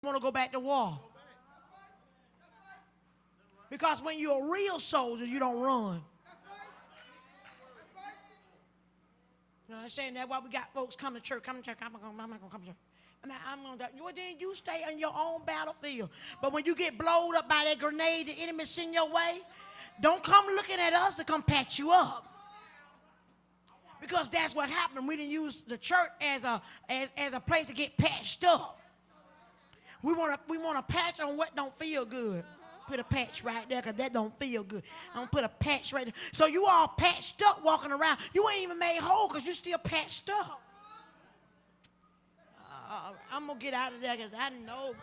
want to go back to war. Because when you're a real soldier, you don't run. You understand that? Why we got folks come to church, I'm not going to come to church. I'm going to die. Well, then you stay on your own battlefield. But when you get blowed up by that grenade the enemy send your way, don't come looking at us to come patch you up. Because that's what happened. We didn't use the church as a place to get patched up. We want to patch on what don't feel good. Put a patch right there because that don't feel good. I'm going to put a patch right there. So you all patched up walking around. You ain't even made whole because you still patched up. I'm going to get out of there because I know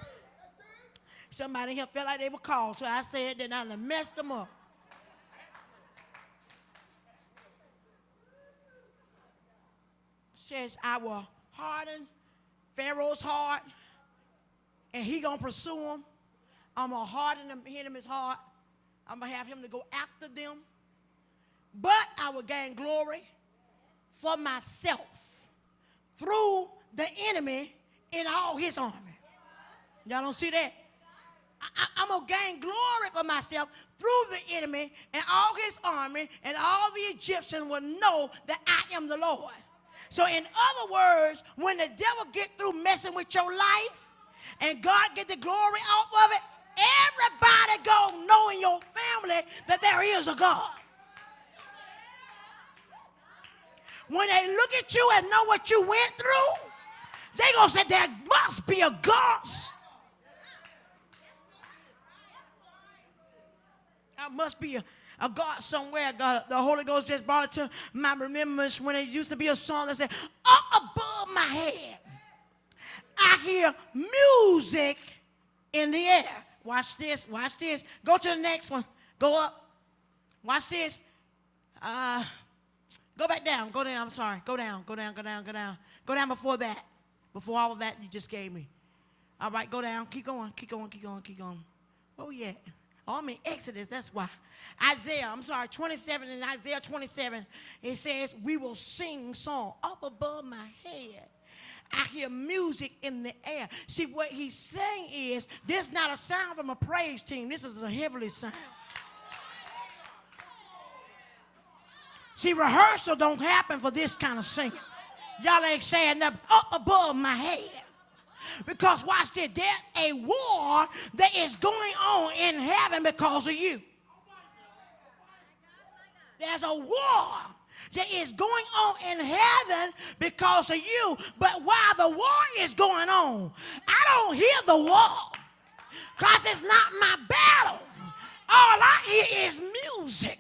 somebody here felt like they were called. So I said that I messed them up. Says I will harden Pharaoh's heart and he going to pursue him. I'm going to harden him, hit him his heart. I'm going to have him to go after them. But I will gain glory for myself through the enemy in all his army. Y'all don't see that? I'm going to gain glory for myself through the enemy and all his army, and all the Egyptians will know that I am the Lord. So in other words, when the devil get through messing with your life and God get the glory off of it, everybody gonna know in your family that there is a God. When they look at you and know what you went through, they gonna say there must be a God. There must be a God somewhere. God, the Holy Ghost just brought it to my remembrance when it used to be a song that said, up above my head, I hear music in the air. Watch this, watch this. Go to the next one. Go up. Watch this. Go back down. Go down, I'm sorry. Go down, go down, go down, go down. Go down before that. Before all of that you just gave me. All right, go down. Keep going, keep going, keep going, keep going. Where we at? Oh, I'm in Exodus, that's why. Isaiah, I'm sorry, 27, in Isaiah 27, it says, we will sing song up above my head. I hear music in the air. See, what he's saying is, this is not a sound from a praise team. This is a heavenly sound. See, rehearsal don't happen for this kind of singing. Y'all ain't saying nothing up above my head. Because watch this, there's a war that is going on in heaven because of you. There's a war that is going on in heaven because of you. But while the war is going on, I don't hear the war because it's not my battle. All I hear is music.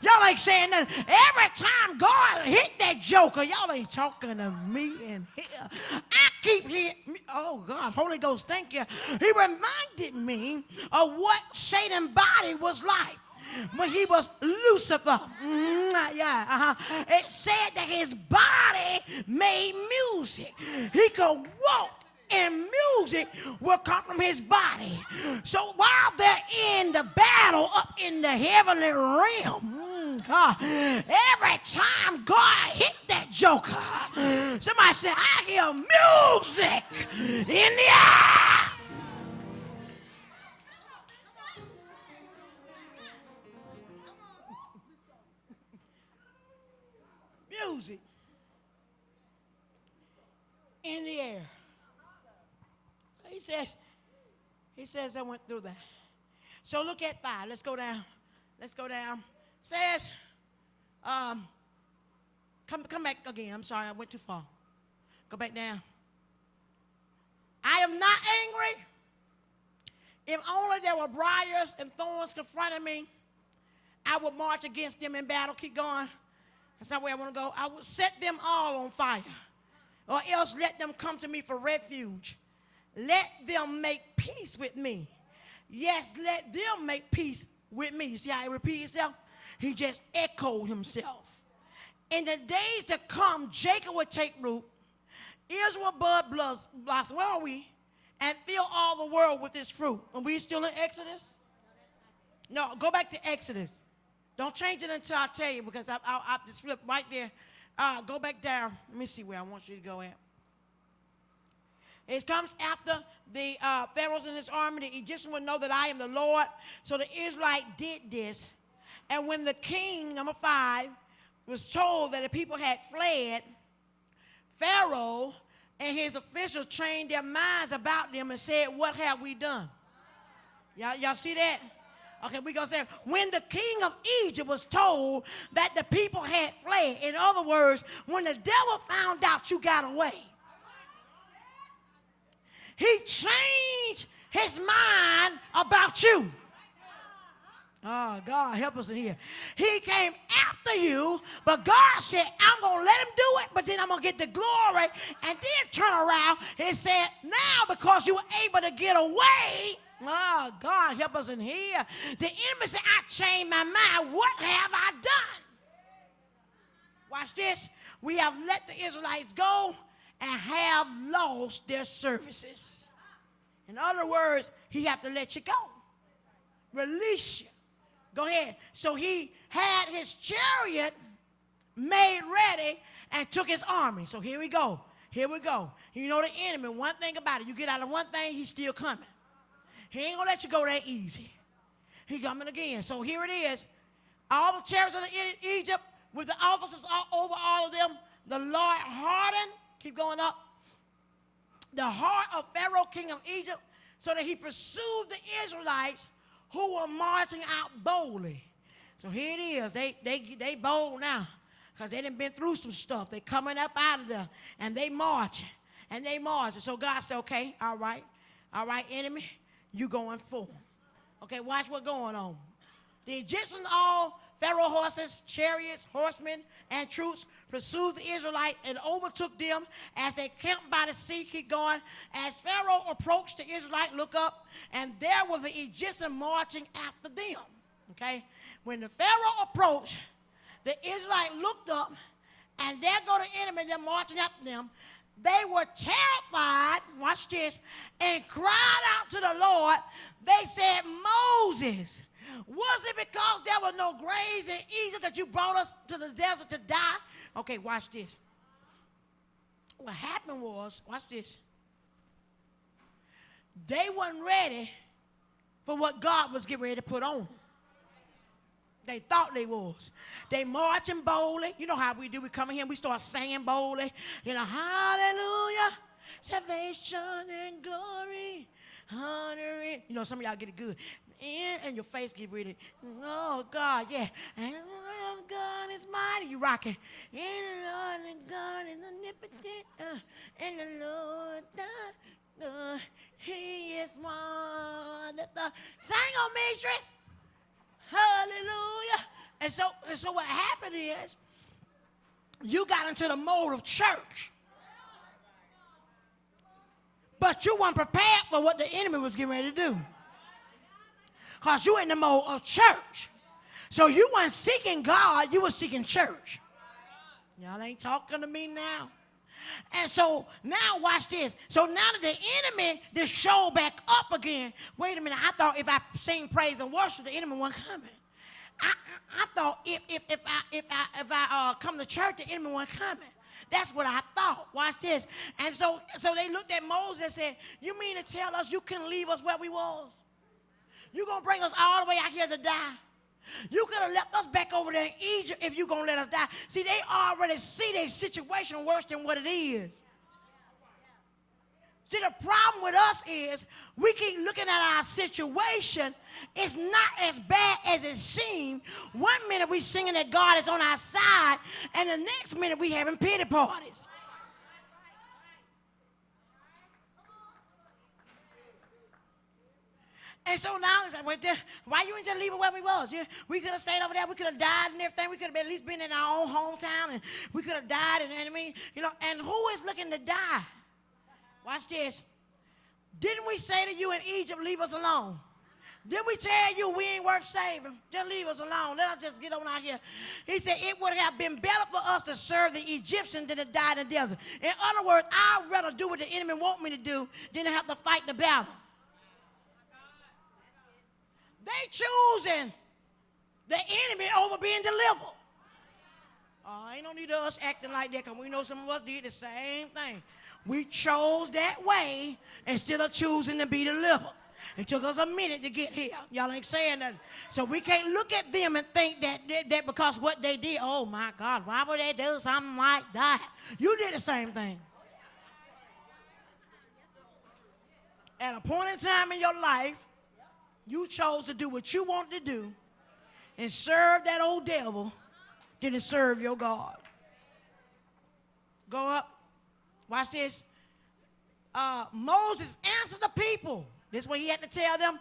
Y'all ain't saying nothing. Every time God hit that joker, y'all ain't talking to me in here. I keep hearing, oh God, Holy Ghost, thank you. He reminded me of what Satan's body was like when he was Lucifer. It said that his body made music. He could walk and music will come from his body. So while they're in the battle up in the heavenly realm, every time God hit that joker, somebody said, I hear music in the air. Music in the air. He says I went through that. So look at 5. Let's go down. Let's go down. Says, come back again. I'm sorry, I went too far. Go back down. I am not angry. If only there were briars and thorns confronting me, I would march against them in battle. Keep going. That's not where I want to go. I would set them all on fire, or else let them come to me for refuge. Let them make peace with me. Yes, let them make peace with me. You see how he repeats himself? He just echoed himself. In the days to come, Jacob would take root. Israel bud blossom. Where are we? And fill all the world with its fruit. Are we still in Exodus? No, go back to Exodus. Don't change it until I tell you, because I just flip right there. Go back down. Let me see where I want you to go at. It comes after the Pharaohs and his army. The Egyptian would know that I am the Lord. So the Israelite did this. And when the king, number 5, was told that the people had fled, Pharaoh and his officials trained their minds about them and said, what have we done? Y'all see that? Okay, we're going to say, when the king of Egypt was told that the people had fled, in other words, when the devil found out you got away, he changed his mind about you. Oh, God, help us in here. He came after you, but God said, I'm going to let him do it, but then I'm going to get the glory, and then turn around and said, now because you were able to get away, oh, God, help us in here. The enemy said, I changed my mind. What have I done? Watch this. We have let the Israelites go and have lost their services. In other words, he have to let you go. Release you. Go ahead. So he had his chariot made ready and took his army. So here we go. Here we go. You know the enemy, one thing about it, you get out of one thing, he's still coming. He ain't going to let you go that easy. He coming again. So here it is. All the chariots of Egypt with the officers over all of them, the Lord hardened, keep going up, the heart of Pharaoh, king of Egypt, so that he pursued the Israelites who were marching out boldly. So here it is. They bold now because they done been through some stuff. They coming up out of there, and they marching, and they marching. So God said, okay, all right, enemy, you going forward. Okay, watch what's going on. The Egyptians, all Pharaoh horses, chariots, horsemen, and troops pursued the Israelites and overtook them as they camped by the sea. Keep going. As Pharaoh approached the Israelite, look up, and there were the Egyptians marching after them. Okay? When the Pharaoh approached, the Israelite looked up, and there go the enemy, they're marching after them. They were terrified, watch this, and cried out to the Lord. They said, Moses, was it because there were no graves in Egypt that you brought us to the desert to die? Okay, watch this. What happened was, watch this. They weren't ready for what God was getting ready to put on them. They thought they was. They marching boldly. You know how we do. We come in here and we start singing boldly. You know, hallelujah, salvation and glory, honor. You know, some of y'all get it good. And your face get ready. Oh, God, yeah. And God is mighty. You rocking. And the Lord God is omnipotent. And the Lord, he is wonderful. Sing on, Ministries. Hallelujah. And so what happened is you got into the mode of church. But you weren't prepared for what the enemy was getting ready to do. Because you in the mode of church. So you weren't seeking God, you were seeking church. Y'all ain't talking to me now. And so now watch this. So now that the enemy just showed back up again, wait a minute, I thought if I sing praise and worship, the enemy wasn't coming. I thought if I come to church, the enemy wasn't coming. That's what I thought. Watch this. And so they looked at Moses and said, you mean to tell us you couldn't leave us where we was? You're going to bring us all the way out here to die? You could have left us back over there in Egypt if you're going to let us die. See, they already see their situation worse than what it is. See, the problem with us is we keep looking at our situation. It's not as bad as it seems. 1 minute we singing that God is on our side, and the next minute we having pity parties. And so now, why you didn't just leave it where we was? We could have stayed over there. We could have died and everything. We could have at least been in our own hometown, and we could have died. And I mean, and who is looking to die? Watch this. Didn't we say to you in Egypt, leave us alone? Didn't we tell you we ain't worth saving? Just leave us alone. Let us just get on out here. He said it would have been better for us to serve the Egyptians than to die in the desert. In other words, I'd rather do what the enemy want me to do than to have to fight the battle. They choosing the enemy over being delivered. Ain't no need of us acting like that because we know some of us did the same thing. We chose that way instead of choosing to be delivered. It took us a minute to get here. Y'all ain't saying nothing. So we can't look at them and think that because what they did, oh my God, why would they do something like that? You did the same thing. At a point in time in your life, you chose to do what you wanted to do and serve that old devil than to serve your God. Go up. Watch this. Moses answered the people. This is what he had to tell them.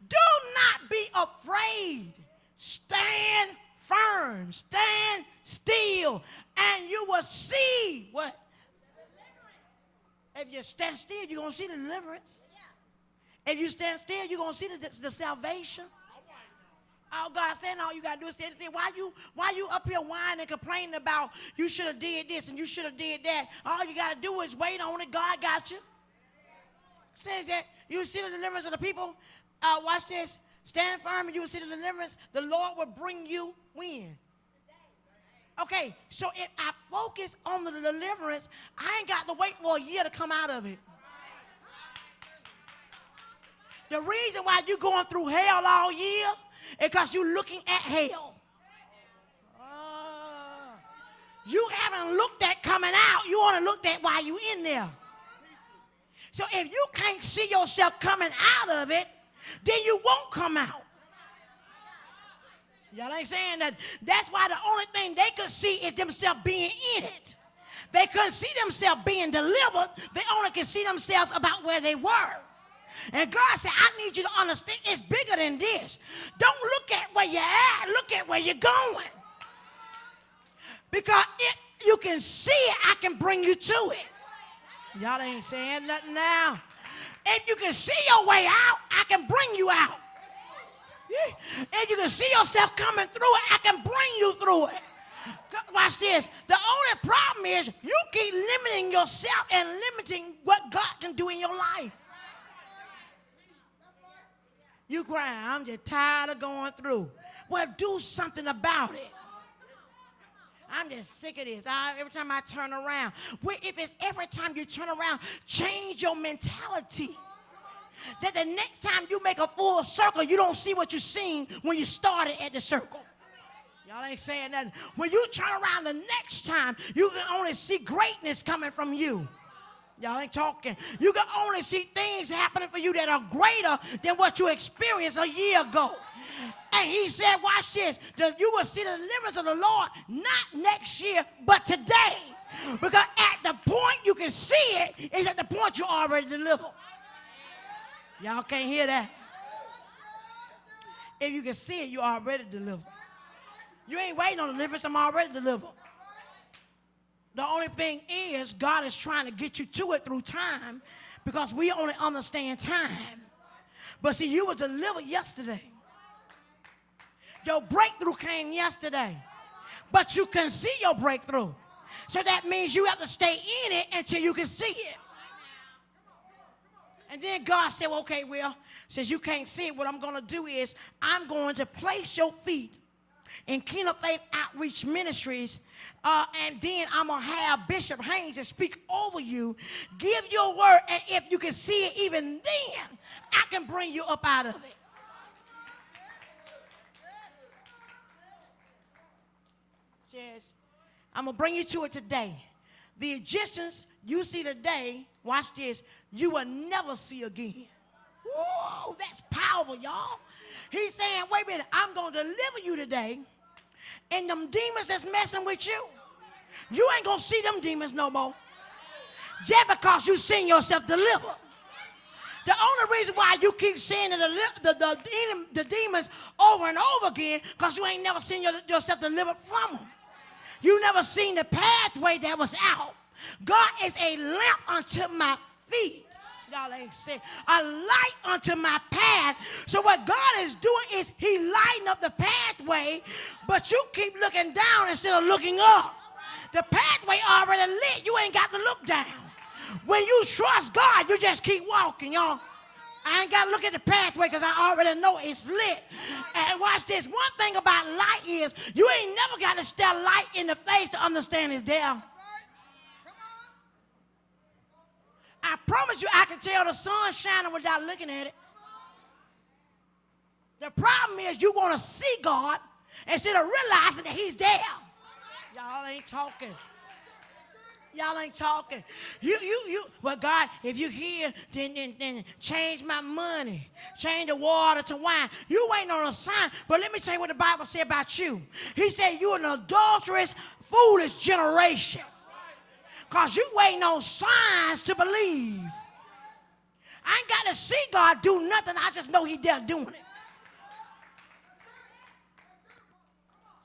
Do not be afraid. Stand firm. Stand still. And you will see what? If you stand still, you're going to see the deliverance. If you stand still, you're going to see the salvation. Oh, God saying all you got to do is stand still. Why you up here whining and complaining about you should have did this and you should have did that? All you got to do is wait on it. God got you. Says that you see the deliverance of the people. Watch this. Stand firm and you will see the deliverance. The Lord will bring you when? Okay, so if I focus on the deliverance, I ain't got to wait for a year to come out of it. The reason why you're going through hell all year is because you're looking at hell. You haven't looked at coming out. You want to look at while you're in there. So if you can't see yourself coming out of it, then you won't come out. Y'all ain't saying that. That's why the only thing they could see is themselves being in it. They couldn't see themselves being delivered. They only could see themselves about where they were. And God said, I need you to understand it's bigger than this. Don't look at where you're at. Look at where you're going. Because if you can see it, I can bring you to it. Y'all ain't saying nothing now. If you can see your way out, I can bring you out. If you can see yourself coming through it, I can bring you through it. Watch this. The only problem is you keep limiting yourself and limiting what God can do in your life. You crying, I'm just tired of going through. Well, do something about it. I'm just sick of this. Every time I turn around. If it's every time you turn around, change your mentality. That the next time you make a full circle, you don't see what you seen when you started at the circle. Y'all ain't saying nothing. When you turn around the next time, you can only see greatness coming from you. Y'all ain't talking. You can only see things happening for you that are greater than what you experienced a year ago. And he said, watch this, you will see the deliverance of the Lord not next year, but today. Because at the point you can see it is at the point you already delivered. Y'all can't hear that. If you can see it, you already delivered. You ain't waiting on deliverance, I'm already delivered. The only thing is God is trying to get you to it through time because we only understand time. But see, you were delivered yesterday. Your breakthrough came yesterday. But you can see your breakthrough. So that means you have to stay in it until you can see it. And then God said, well, okay, well, since you can't see it, what I'm going to do is I'm going to place your feet in Kingdom Faith Outreach Ministries, and then I'm going to have Bishop Haynes to speak over you, give your word, and if you can see it even then, I can bring you up out of it. Says, I'm going to bring you to it today. The Egyptians you see today, watch this, you will never see again. Woo, that's powerful, y'all. He's saying, wait a minute, I'm going to deliver you today, and them demons that's messing with you, you ain't going to see them demons no more. Just because you seen yourself delivered. The only reason why you keep seeing the demons over and over again, because you ain't never seen yourself delivered from them. You never seen the pathway that was out. God is a lamp unto my feet. Y'all ain't saying a light unto my path. So what God is doing is he lighting up the pathway, but you keep looking down instead of looking up. The pathway already lit. You ain't got to look down. When you trust God, you just keep walking, y'all. I ain't got to look at the pathway because I already know it's lit. And watch this. One thing about light is you ain't never got to stare light in the face to understand it's there. I promise you I can tell the sun shining without looking at it. The problem is you want to see God instead of realizing that he's there. Y'all ain't talking. Y'all ain't talking. Well, God, if you here, then change my money. Change the water to wine. You waiting on a sign. But let me tell you what the Bible said about you. He said you're an adulterous, foolish generation. Because you waiting on signs to believe. I ain't got to see God do nothing. I just know he's there doing it.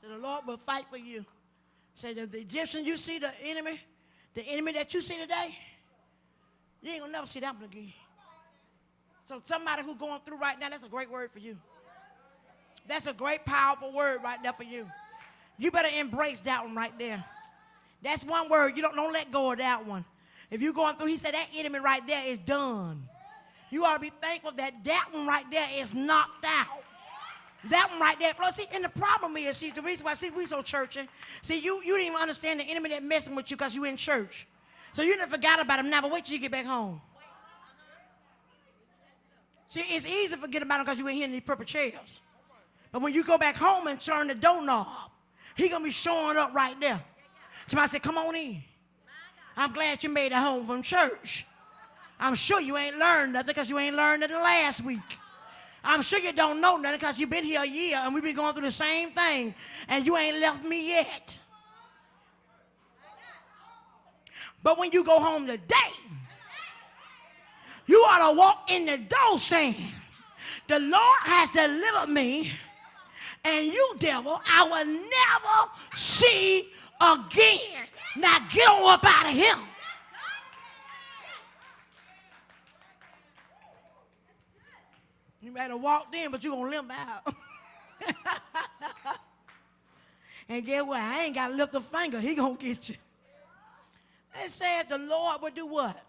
So the Lord will fight for you. Say the Egyptian you see, the enemy that you see today, you ain't gonna never see that one again. So somebody who's going through right now, that's a great word for you. That's a great, powerful word right there for you. You better embrace that one right there. That's one word. You don't let go of that one. If you're going through, he said that enemy right there is done. You ought to be thankful that one right there is knocked out. That one right there. See, and the problem is, the reason why, we so churchy. See, you didn't even understand the enemy that messing with you because you in church. So you done forgot about him now, but wait till you get back home. See, it's easy to forget about him because you ain't here in these purple chairs. But when you go back home and turn the doorknob, he going to be showing up right there. Somebody said, come on in. I'm glad you made it home from church. I'm sure you ain't learned nothing because you ain't learned nothing last week. I'm sure you don't know nothing because you've been here a year and we've been going through the same thing and you ain't left me yet. But when you go home today, you ought to walk in the door saying, the Lord has delivered me and you, devil, I will never see again. Now get on up out of here. You might have walked in, but you're going to limp out. And guess what? I ain't got to lift a finger. He going to get you. It says the Lord will do what?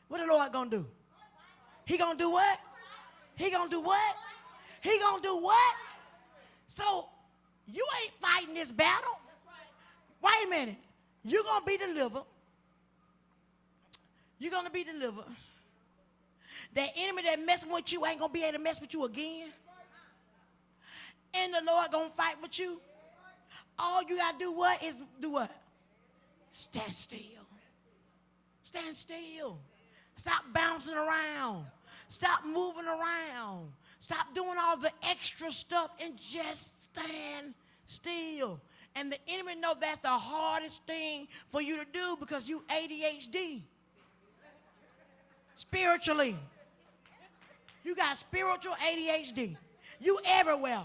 What the Lord going to do? He going to do what? He going to do what? He going to do what? So you ain't fighting this battle. Wait a minute. You're going to be delivered. You're going to be delivered. That enemy that messing with you ain't going to be able to mess with you again. And the Lord going to fight with you. All you got to do what is do what? Stand still. Stand still. Stop bouncing around. Stop moving around. Stop doing all the extra stuff and just stand still. And the enemy know that's the hardest thing for you to do because you ADHD. Spiritually. You got spiritual ADHD. You everywhere.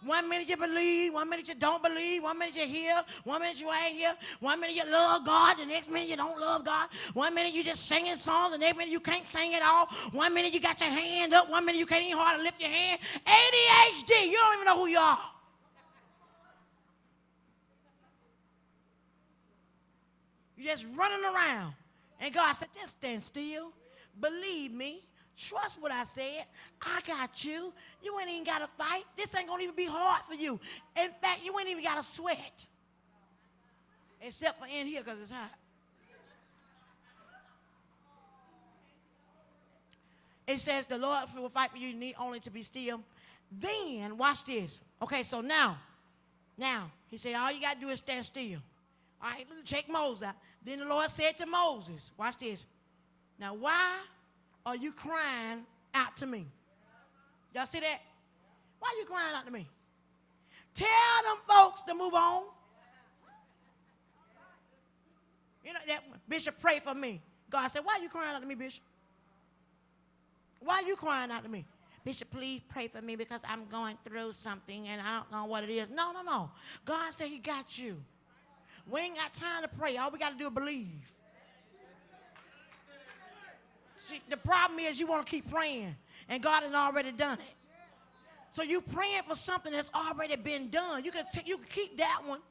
1 minute you believe, 1 minute you don't believe, 1 minute you here, 1 minute you ain't here, 1 minute you love God, the next minute you don't love God, 1 minute you just singing songs, the next minute you can't sing at all, 1 minute you got your hand up, 1 minute you can't even hardly lift your hand. ADHD, you don't even know who you are. You're just running around. And God said, just stand still, believe me. Trust what I said. I got you. You ain't even got to fight. This ain't going to even be hard for you. In fact, you ain't even got to sweat. Except for in here because it's hot. It says the Lord will fight for you. You need only to be still. Then, watch this. Okay, so now, he said, all you got to do is stand still. All right, check Moses out. Then the Lord said to Moses, watch this. Now, why are you crying out to me? Y'all see that? Why are you crying out to me? Tell them folks to move on. You know, that Bishop, pray for me. God said, why are you crying out to me, Bishop? Why are you crying out to me? Bishop, please pray for me because I'm going through something and I don't know what it is. No. God said he got you. We ain't got time to pray. All we got to do is believe. See, the problem is you want to keep praying, and God has already done it. So you praying for something that's already been done. You can keep that one.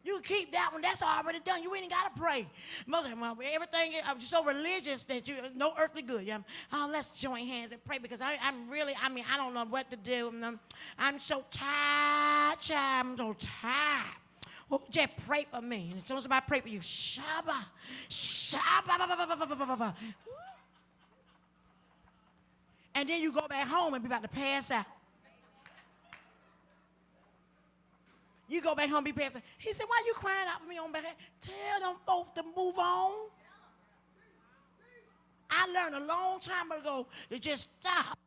You can keep that one. That's already done. You ain't got to pray. Everything, I'm just so religious that you no earthly good. Yeah? Oh, let's join hands and pray because I don't know what to do. I'm so tired, child. I'm so tired. Oh, just pray for me. And as soon as I pray for you, Shabba. And then you go back home and be about to pass out. You go back home and be passing. He said, why you crying out for me on back? Tell them folks to move on. I learned a long time ago to just stop.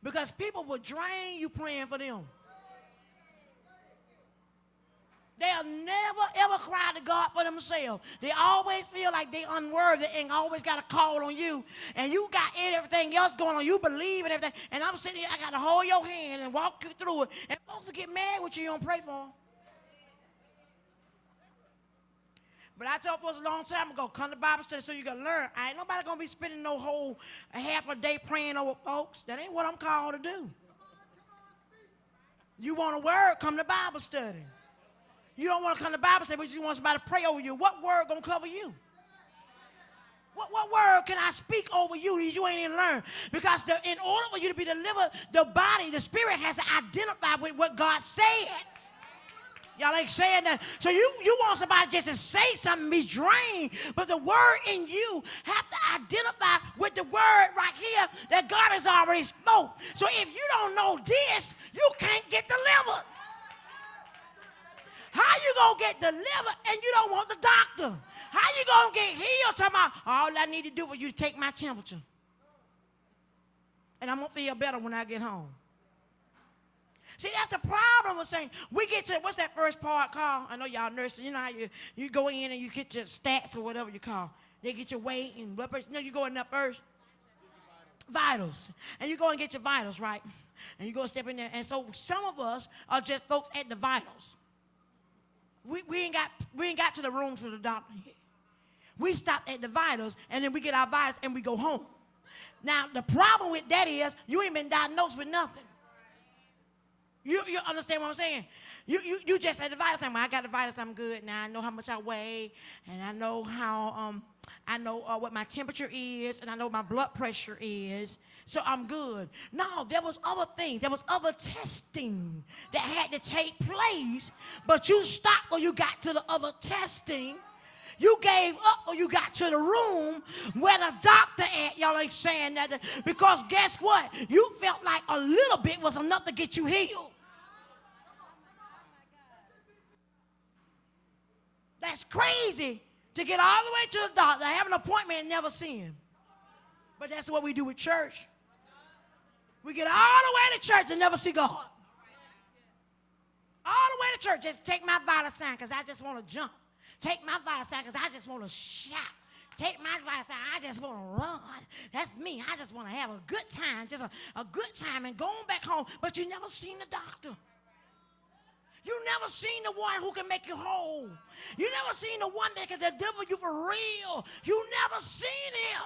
Because people will drain you praying for them. They'll never, ever cry to God for themselves. They always feel like they're unworthy and always got to call on you. And you got everything else going on. You believe in everything. And I'm sitting here, I got to hold your hand and walk you through it. And folks will get mad with you. You don't pray for them. But I told folks a long time ago, come to Bible study so you can learn. I ain't nobody going to be spending no whole half a day praying over folks. That ain't what I'm called to do. You want a word, come to Bible study. You don't want to come to Bible study, but you want somebody to pray over you. What word going to cover you? What word can I speak over you that you ain't even learned? Because in order for you to be delivered, the body, the spirit has to identify with what God said. Y'all ain't saying that. So you want somebody just to say something and be drained, but the word in you have to identify with the word right here that God has already spoke. So if you don't know this, you can't get delivered. How you going to get delivered and you don't want the doctor? How you going to get healed talking about, all I need to do for you to take my temperature? And I'm going to feel better when I get home. See, that's the problem with saying, we get to, what's that first part called? I know y'all nurses, you know how you go in and you get your stats or whatever you call. They get your weight and blood pressure. You know, you go in there first. Vitals. And you go and get your vitals, right? And you go step in there. And so some of us are just folks at the vitals. We ain't got to the rooms for the doctor yet. We stop at the vitals, and then we get our vitals, and we go home. Now, the problem with that is you ain't been diagnosed with nothing. You understand what I'm saying? You just at the vitals, saying, well, I got the vitals, I'm good. Now I know how much I weigh, and I know how what my temperature is, and I know what my blood pressure is, so I'm good. No, there was other things. There was other testing that had to take place, but you stopped or you got to the other testing. You gave up or you got to the room where the doctor at. Y'all ain't saying nothing. Because guess what? You felt like a little bit was enough to get you healed. That's crazy to get all the way to the doctor, have an appointment and never see him. But that's what we do with church. We get all the way to church and never see God. All the way to church, just take my vital sign because I just want to jump. Take my vital sign because I just want to shout. Take my vital sign, I just want to run. That's me. I just want to have a good time, just a good time and going back home. But you never seen the doctor. You never seen the one who can make you whole. You never seen the one that can deliver you for real. You never seen him.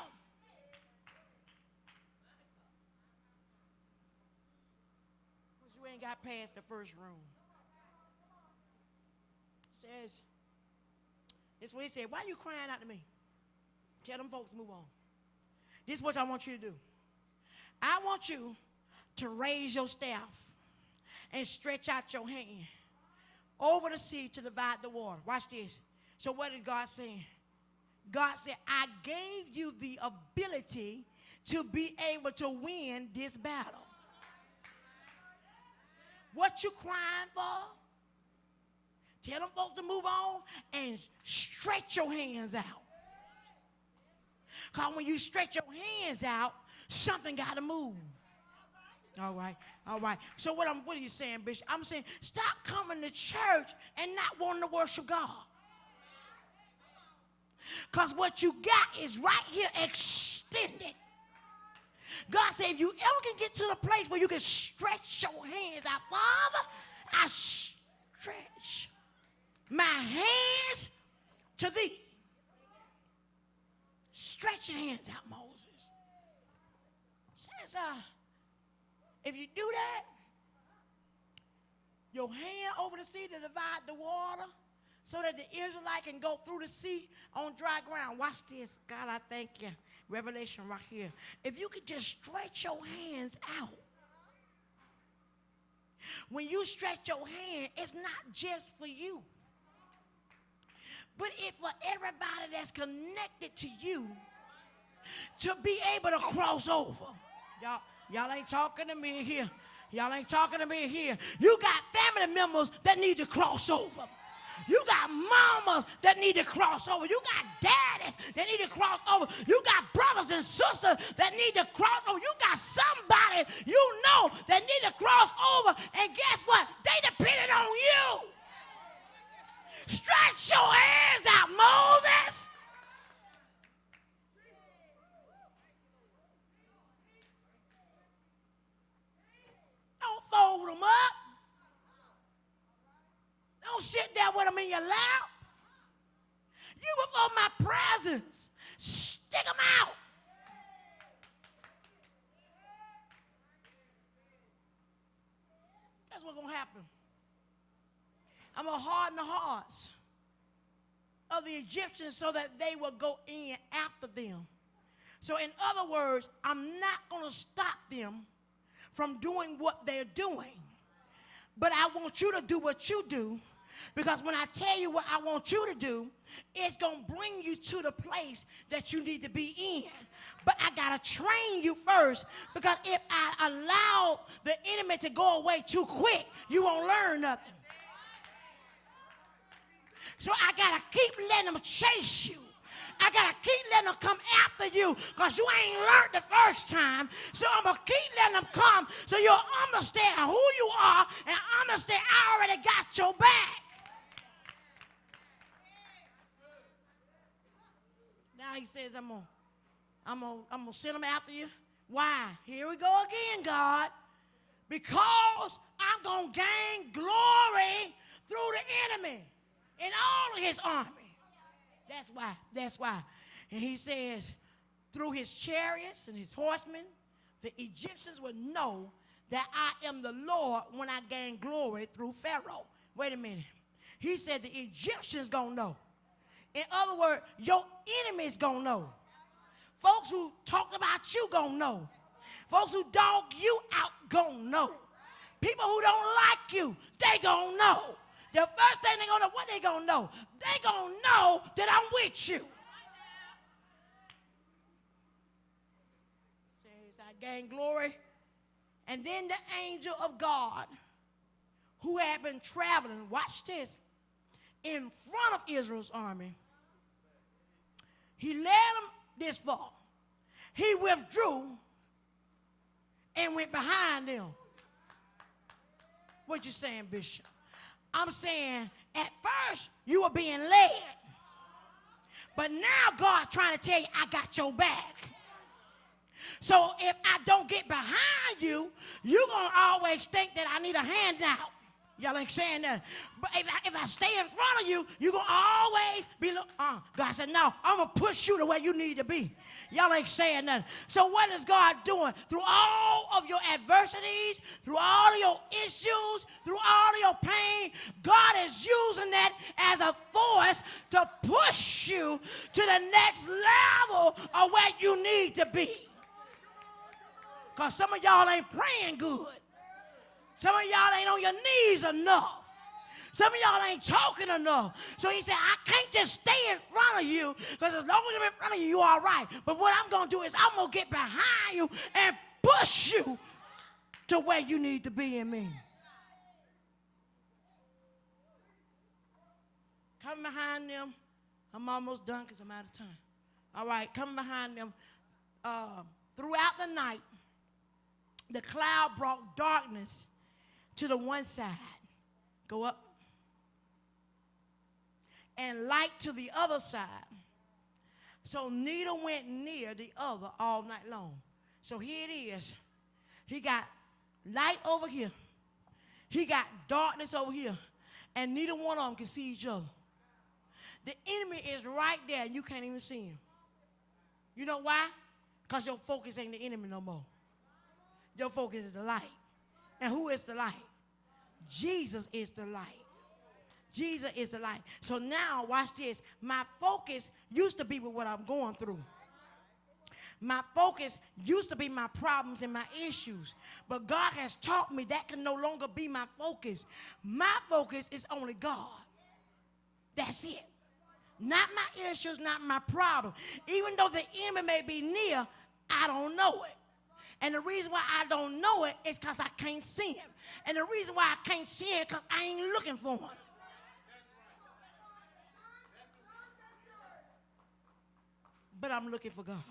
Because you ain't got past the first room. It says, this is what he said, why are you crying out to me? Tell them folks to move on. This is what I want you to do. I want you to raise your staff and stretch out your hand over the sea to divide the water. Watch this. So what did God say? God said, I gave you the ability to be able to win this battle. What you crying for? Tell them folks to move on and stretch your hands out. Because when you stretch your hands out, something got to move. All right. So what are you saying, Bishop? I'm saying stop coming to church and not wanting to worship God. Because what you got is right here extended. God said if you ever can get to the place where you can stretch your hands out, Father, I stretch my hands to thee. Stretch your hands out, Moses. Says, if you do that, your hand over the sea to divide the water so that the Israelite can go through the sea on dry ground. Watch this. God, I thank you. Revelation right here. If you could just stretch your hands out. When you stretch your hand, it's not just for you. But it's for everybody that's connected to you to be able to cross over. Y'all ain't talking to me here. Y'all ain't talking to me here. You got family members that need to cross over. You got mamas that need to cross over. You got daddies that need to cross over. You got brothers and sisters that need to cross over. You got somebody you know that need to cross over. And guess what? They depended on you. Stretch your hands out, Moses. Don't fold them up. Don't sit there with them in your lap. You before my presence. Stick them out. That's what's going to happen. I'm going to harden the hearts of the Egyptians so that they will go in after them. So in other words, I'm not going to stop them from doing what they're doing. But I want you to do what you do, because when I tell you what I want you to do, it's going to bring you to the place that you need to be in. But I got to train you first, because if I allow the enemy to go away too quick, you won't learn nothing. So I got to keep letting them chase you. I got to keep letting them come after you, because you ain't learned the first time. So I'm going to keep letting them come so you'll understand who you are and understand I already got your back. Now he says, I'm gonna send them after you. Why? Here we go again, God. Because I'm going to gain glory through the enemy and all of his army. That's why. And he says, through his chariots and his horsemen, the Egyptians would know that I am the Lord when I gain glory through Pharaoh. Wait a minute. He said the Egyptians gonna know. In other words, your enemies gonna know. Folks who talked about you gonna know. Folks who dog you out gonna know. People who don't like you, they gonna know. The first thing they gonna know, what they gonna know? They gonna know that I'm with you. Says I gain glory. And then the angel of God, who had been traveling, watch this, in front of Israel's army, he led them this far. He withdrew and went behind them. What you saying, Bishop? I'm saying at first you were being led. But now God's trying to tell you, I got your back. So if I don't get behind you, you're going to always think that I need a handout. Y'all ain't saying that. But if I stay in front of you, you're going to always be, God said, no, I'm going to push you to where you need to be. Y'all ain't saying nothing. So what is God doing? Through all of your adversities, through all of your issues, through all of your pain, God is using that as a force to push you to the next level of where you need to be. Because some of y'all ain't praying good. Some of y'all ain't on your knees enough. Some of y'all ain't talking enough. So he said, I can't just stay in front of you, because as long as I'm in front of you, you're all right. But what I'm going to do is I'm going to get behind you and push you to where you need to be in me. Come behind them. I'm almost done because I'm out of time. All right, come behind them. Throughout the night, the cloud brought darkness to the one side. Go up. And light to the other side. So neither went near the other all night long. So here it is. He got light over here. He got darkness over here. And neither one of them can see each other. The enemy is right there and you can't even see him. You know why? Because your focus ain't the enemy no more. Your focus is the light. And who is the light? Jesus is the light. Jesus is the light. So now, watch this. My focus used to be with what I'm going through. My focus used to be my problems and my issues. But God has taught me that can no longer be my focus. My focus is only God. That's it. Not my issues, not my problem. Even though the enemy may be near, I don't know it. And the reason why I don't know it is because I can't see him. And the reason why I can't see him is because I ain't looking for him. But I'm looking for God.